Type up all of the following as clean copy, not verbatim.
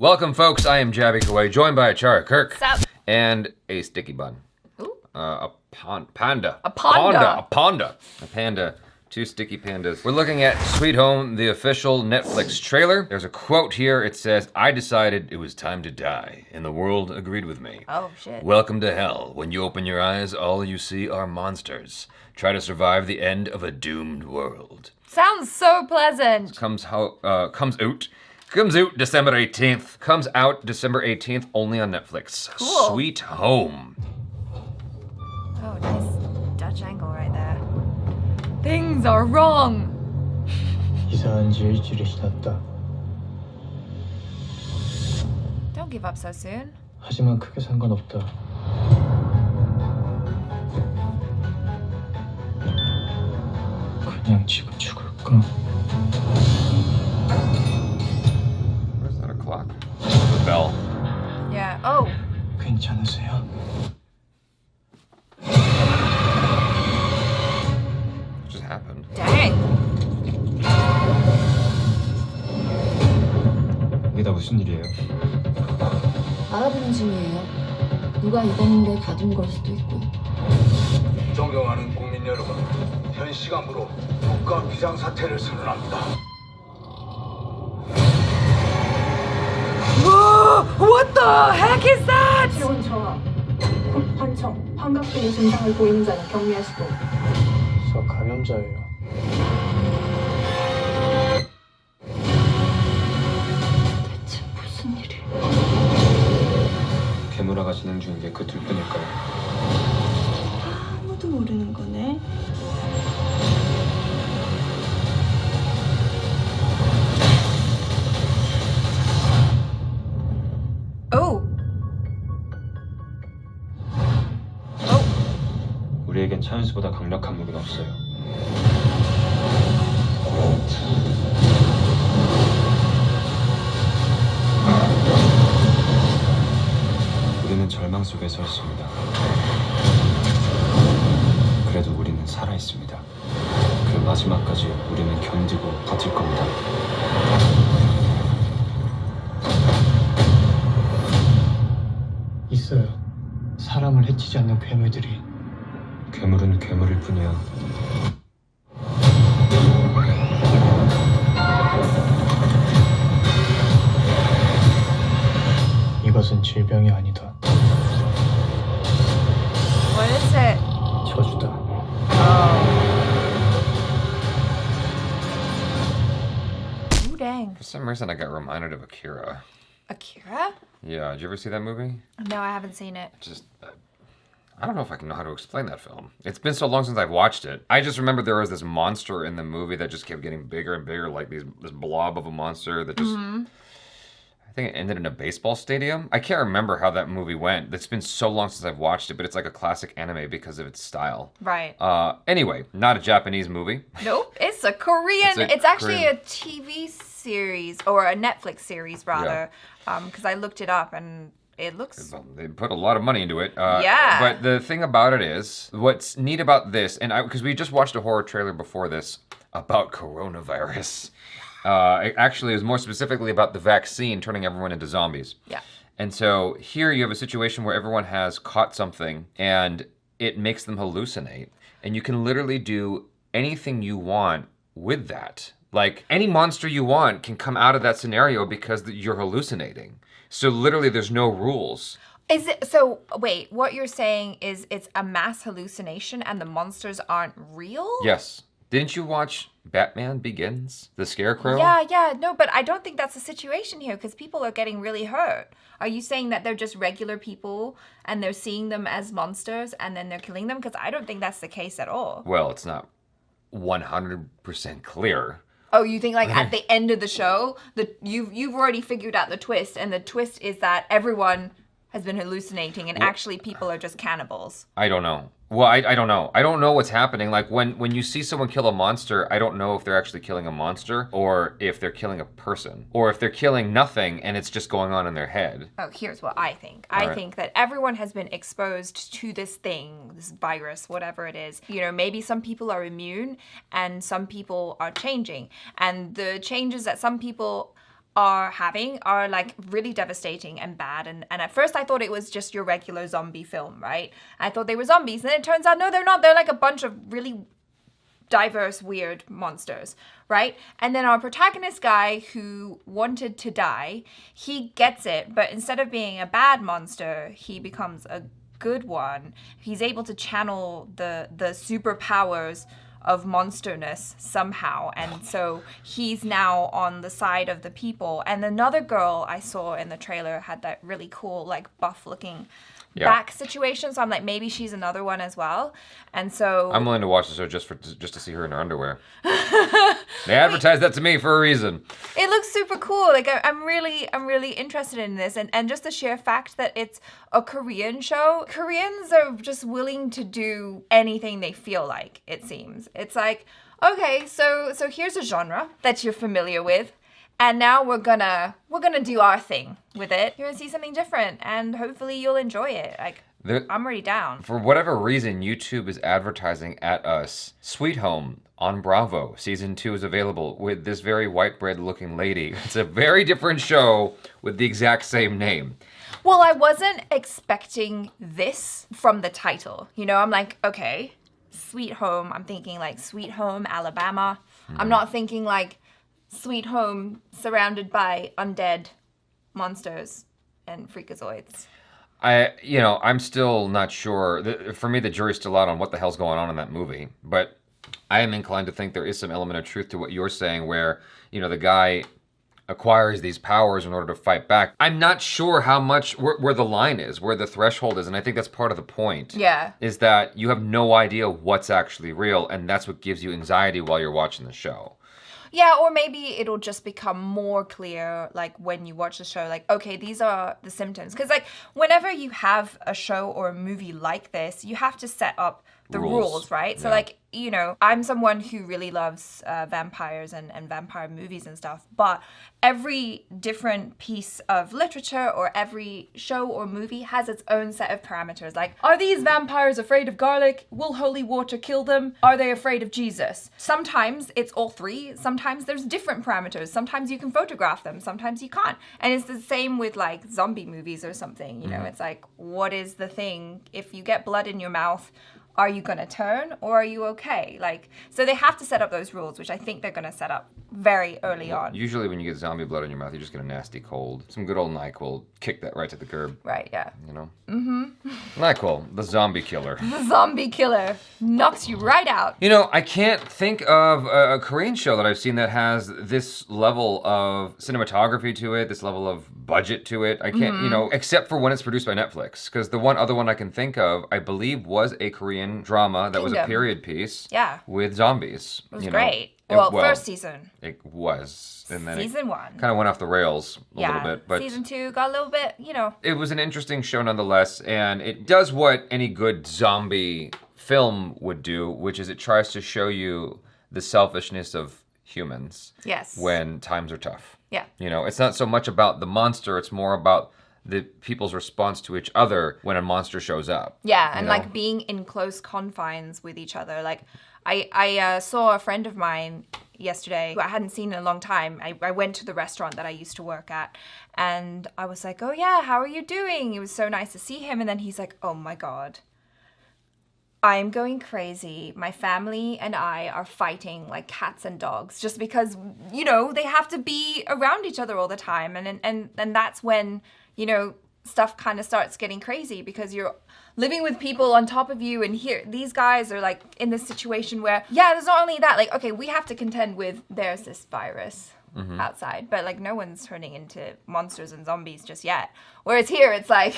Welcome, folks. I am Jaby Koay, joined by Achara Kirk. Sup? And a sticky bun. Ooh. A panda. A panda. A panda. Two sticky pandas. We're looking at Sweet Home, the official Netflix trailer. There's a quote here. It says, "I decided it was time to die, and the world agreed with me. Oh, shit. Welcome to hell. When you open your eyes, all you see are monsters. Try to survive the end of a doomed world." Sounds so pleasant. Comes out December 18th. Comes out December 18th, only on Netflix. Cool. Sweet Home. Oh, nice Dutch angle right there. Things are wrong. 이사한 지 일주일이 지났다. Don't give up so soon. 하지만 크게 상관없다. 그냥 지금 죽을까? Where's that o'clock? The bell. Yeah. Oh. 괜찮으세요? What just happened? Dang. 이게 다 무슨 일이에요? 알아보는 중이에요. 누가 입었는데 가둔 걸 수도 있고요. 존경하는 국민 여러분, 현 시간부로 국가 비상사태를 선언합니다. Whoa! What the heck is that? 체온 저하, 환청, 환각 등의 증상을 보이는 자는 격리하시고 저 감염자예요. 대체 무슨 일이? 괴물화가 진행 중인 게 그 둘뿐일까요? 아무도 모르는 거네. Oh. 우리에겐 차연수보다 강력한 무기는 없어요. 우리는 절망 속에 서 있습니다. 그래도 우리는 살아 있습니다. 그 마지막까지 우리는 견디고 버틸 겁니다. 있어요. 사람을 해치지 않는 괴물들이. 괴물은 괴물일 뿐이야. 이것은 질병이 아니다. What is it? 저주다. Ooh, dang. For some reason, I got reminded of Akira. Akira? Yeah, did you ever see that movie? No, I haven't seen it. Just, I don't know if I can know how to explain that film. It's been so long since I've watched it. I just remember there was this monster in the movie that just kept getting bigger and bigger, like this blob of a monster that just, I think it ended in a baseball stadium. I can't remember how that movie went. It's been so long since I've watched it, but it's like a classic anime because of its style. Right. Anyway, not a Japanese movie. Nope, it's a Korean. It's a It's actually Korean. a TV series or a Netflix series rather. Because I looked it up and it looks. They put a lot of money into it. Yeah. But the thing about it is, what's neat about this, and because we just watched a horror trailer before this about coronavirus. Actually, it was more specifically about the vaccine turning everyone into zombies. Yeah. And so here you have a situation where everyone has caught something and it makes them hallucinate. And you can literally do anything you want with that. Like any monster you want can come out of that scenario because you're hallucinating. So literally there's no rules. Is it so? Wait, what you're saying is it's a mass hallucination and the monsters aren't real? Yes. Didn't you watch Batman Begins? The Scarecrow? Yeah, no, but I don't think that's the situation here because people are getting really hurt. Are you saying that they're just regular people and they're seeing them as monsters and then they're killing them? Because I don't think that's the case at all. Well, it's not 100% clear. Oh, you think like at the end of the show, you've already figured out the twist, and the twist is that everyone has been hallucinating and actually people are just cannibals. I don't know. Well, I don't know. I don't know what's happening. Like when you see someone kill a monster, I don't know if they're actually killing a monster or if they're killing a person or if they're killing nothing and it's just going on in their head. Oh, here's what I think. All I right. think that everyone has been exposed to this thing, this virus, whatever it is. You know, maybe some people are immune and some people are changing. And the changes that some people are having are like really devastating and bad. And at first I thought it was just your regular zombie film, right? I thought they were zombies. And then it turns out, no, they're not. They're like a bunch of really diverse, weird monsters, right? And then our protagonist guy who wanted to die, he gets it. But instead of being a bad monster, he becomes a good one. He's able to channel the superpowers of monsterness somehow, and so he's now on the side of the people. And another girl I saw in the trailer had that really cool like buff looking back situation, so I'm like, maybe she's another one as well. And so I'm willing to watch the show just to see her in her underwear. They advertised that to me for a reason. It looks super cool. Like I'm really interested in this, and just the sheer fact that it's a Korean show. Koreans are just willing to do anything they feel like, it seems. It's like, okay, so here's a genre that you're familiar with, and now we're gonna do our thing with it. You're gonna see something different, and hopefully you'll enjoy it. Like, I'm already down. For whatever reason, YouTube is advertising at us. Sweet Home on Bravo. Season 2 is available with this very white bread looking lady. It's a very different show with the exact same name. Well, I wasn't expecting this from the title. You know, I'm like, okay, Sweet Home. I'm thinking like Sweet Home, Alabama. I'm not thinking like Sweet Home surrounded by undead monsters and freakazoids. I'm still not sure. For me, the jury's still out on what the hell's going on in that movie. But I am inclined to think there is some element of truth to what you're saying where, the guy acquires these powers in order to fight back. I'm not sure how much, where the line is, where the threshold is, and I think that's part of the point. Yeah. Is that you have no idea what's actually real, and that's what gives you anxiety while you're watching the show. Yeah, or maybe it'll just become more clear, like, when you watch the show, like, okay, these are the symptoms. Because, like, whenever you have a show or a movie like this, you have to set up the rules, right? Yeah. So, like, I'm someone who really loves vampires and vampire movies and stuff, but every different piece of literature or every show or movie has its own set of parameters. Like, are these vampires afraid of garlic? Will holy water kill them? Are they afraid of Jesus? Sometimes it's all three. Sometimes there's different parameters. Sometimes you can photograph them. Sometimes you can't. And it's the same with, like, zombie movies or something. It's like, what is the thing? If you get blood in your mouth, are you going to turn or are you okay? Like, so they have to set up those rules, which I think they're going to set up very early on. Usually when you get zombie blood in your mouth, you just get a nasty cold. Some good old NyQuil kick that right to the curb. Right, yeah. Mm-hmm. NyQuil, the zombie killer. The zombie killer knocks you right out. I can't think of a Korean show that I've seen that has this level of cinematography to it, this level of budget to it. I can't, except for when it's produced by Netflix. Because the other one I can think of, I believe, was a Korean drama that was a period piece. Yeah. With zombies. It was great. Well, first season. It was. And then season 1. Kind of went off the rails a little bit. But season 2 got a little bit, It was an interesting show nonetheless, and it does what any good zombie film would do, which is it tries to show you the selfishness of humans. Yes. When times are tough. Yeah. It's not so much about the monster, it's more about the people's response to each other when a monster shows up. Yeah, and like being in close confines with each other. Like, I saw a friend of mine yesterday who I hadn't seen in a long time. I went to the restaurant that I used to work at, and I was like, oh yeah, how are you doing? It was so nice to see him. And then he's like, oh my God, I'm going crazy. My family and I are fighting like cats and dogs just because, they have to be around each other all the time. And that's when, stuff kind of starts getting crazy because you're living with people on top of you, and here these guys are like in this situation where, there's not only that, like, okay, we have to contend with there's this virus outside, but like no one's turning into monsters and zombies just yet. Whereas here it's like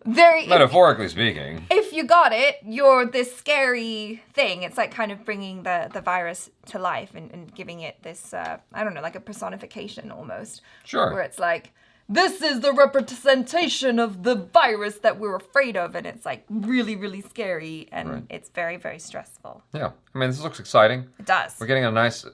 very metaphorically speaking. If you got it, you're this scary thing. It's like kind of bringing the virus to life and giving it this, I don't know, like a personification almost. Sure. Where it's like, this is the representation of the virus that we're afraid of, and it's like really, really scary, and it's very, very stressful. Yeah. I mean, this looks exciting. It does. We're getting a nice,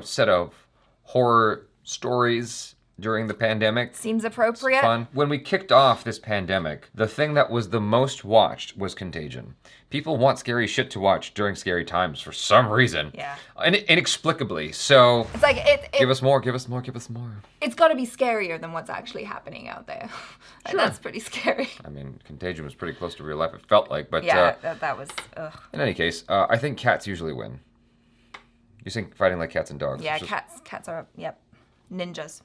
set of horror stories during the pandemic. Seems appropriate. Fun. When we kicked off this pandemic, the thing that was the most watched was Contagion. People want scary shit to watch during scary times for some reason. Yeah. Inexplicably. So It's like give us more, give us more, give us more. It's got to be scarier than what's actually happening out there. Like, Sure. That's pretty scary. I mean, Contagion was pretty close to real life, it felt like, but Yeah, that was. Ugh. in any case, I think cats usually win. You think fighting like cats and dogs. Yeah, which is- cats are, yep, ninjas.